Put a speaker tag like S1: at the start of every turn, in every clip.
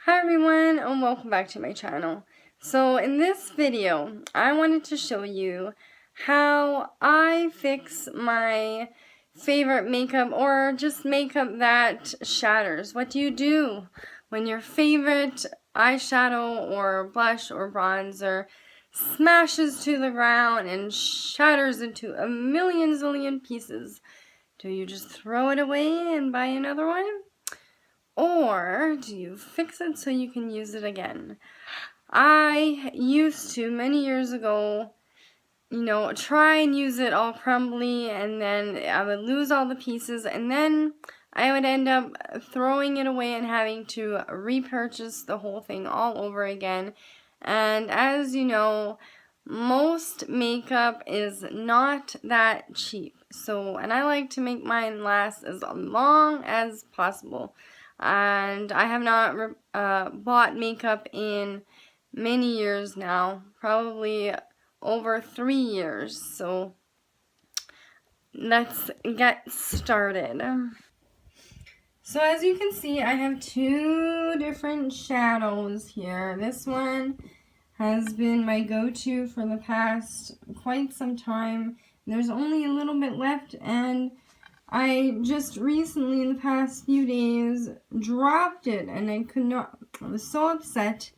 S1: Hi everyone, and welcome back to my channel. So in this video, I wanted to show you how I fix my favorite makeup or just makeup that shatters. What do you do when your favorite eyeshadow or blush or bronzer smashes to the ground and shatters into a million zillion pieces? Do you just throw it away and buy another one? Or do you fix it so you can use it again? I used to, many years ago, try and use it all crumbly, and then I would lose all the pieces, and then I would end up throwing it away and having to repurchase the whole thing all over again. And as you know, most makeup is not that cheap. And I like to make mine last as long as possible. And I have not bought makeup in many years now, probably over 3 years. So let's get started. So as you can see, I have two different shadows here. This one has been my go-to for the past quite some time. There's only a little bit left, and I just recently, in the past few days, dropped it, and I was so upset,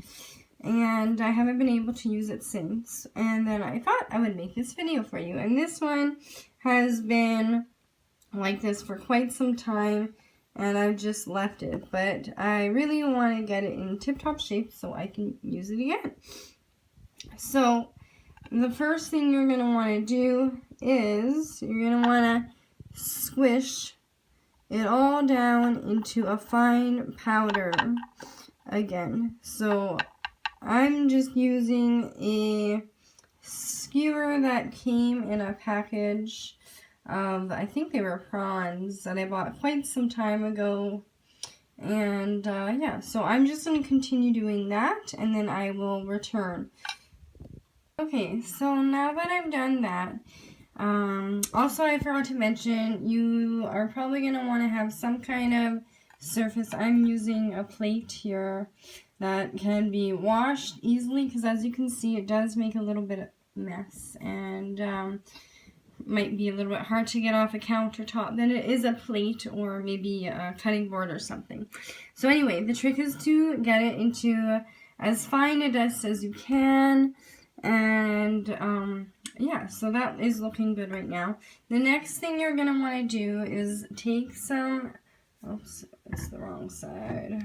S1: and I haven't been able to use it since. And then I thought I would make this video for you. And this one has been like this for quite some time, and I've just left it. But I really want to get it in tip-top shape so I can use it again. So the first thing you're going to want to do is you're going to want to squish it all down into a fine powder again. So I'm just using a skewer that came in a package of, I think they were prawns, that I bought quite some time ago. And yeah, so I'm just going to continue doing that, and then I will return. Okay, so now that I've done that, also I forgot to mention, you are probably going to want to have some kind of surface. I'm using a plate here that can be washed easily, because as you can see, it does make a little bit of mess, and might be a little bit hard to get off a countertop. Then it is a plate or maybe a cutting board or something. So anyway, the trick is to get it into as fine a dust as you can. And yeah, so that is looking good right now. The next thing you're going to want to do is take some, oops, it's the wrong side.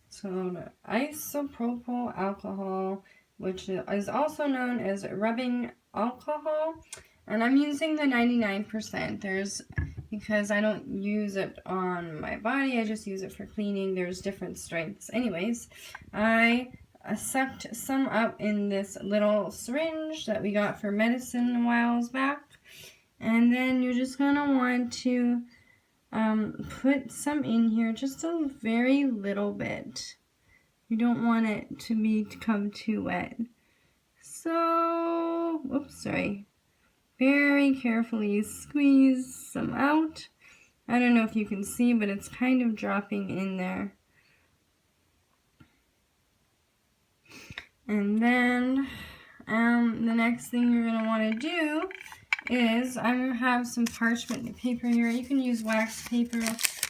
S1: So isopropyl alcohol, which is also known as rubbing alcohol. And I'm using the 99%. Because I don't use it on my body, I just use it for cleaning. There's different strengths. Anyways, I sucked some up in this little syringe that we got for medicine a while back. And then you're just going to want to put some in here, just a very little bit. You don't want it to become too wet. So, whoops, sorry. Very carefully squeeze some out. I don't know if you can see, but it's kind of dropping in there. And then the next thing you're going to want to do is, I'm going to have some parchment paper here. You can use wax paper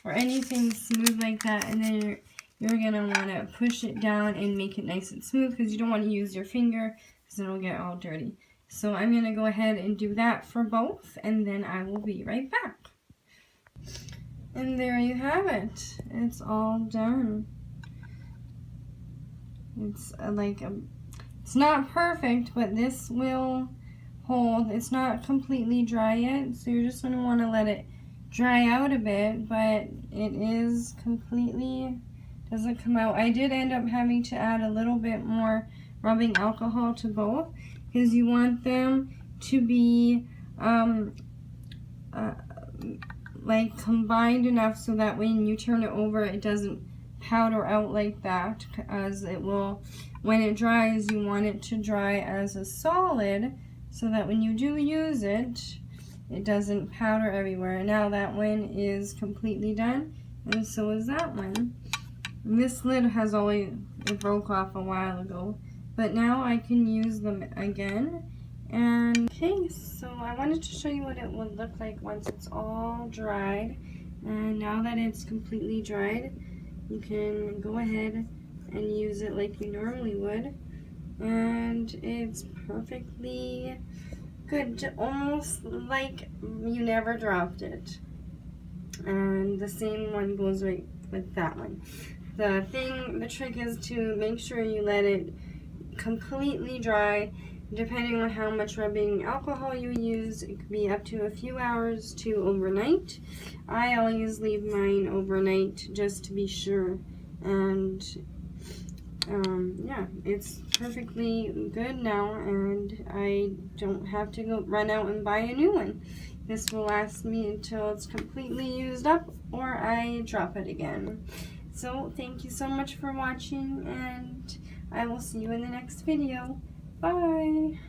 S1: or anything smooth like that. And then you're going to want to push it down and make it nice and smooth, because you don't want to use your finger because it'll get all dirty. So I'm going to go ahead and do that for both, and then I will be right back. And there you have it. It's all done. It's it's not perfect, but this will hold. It's not completely dry yet, so you're just going to want to let it dry out a bit, but it is completely, doesn't come out. I did end up having to add a little bit more rubbing alcohol to both, because you want them to be like combined enough so that when you turn it over, it doesn't powder out like that, as it will, when it dries, you want it to dry as a solid so that when you do use it, it doesn't powder everywhere. Now that one is completely done, and so is that one. This lid has it broke off a while ago, but now I can use them again. And okay, so I wanted to show you what it would look like once it's all dried. And now that it's completely dried, you can go ahead and use it like you normally would. And it's perfectly good, almost like you never dropped it. And the same one goes right with that one. The trick is to make sure you let it completely dry. Depending on how much rubbing alcohol you use, it could be up to a few hours to overnight. I always leave mine overnight just to be sure. And yeah, it's perfectly good now, and I don't have to go run out and buy a new one. This will last me until it's completely used up or I drop it again. So thank you so much for watching, and I will see you in the next video. Bye!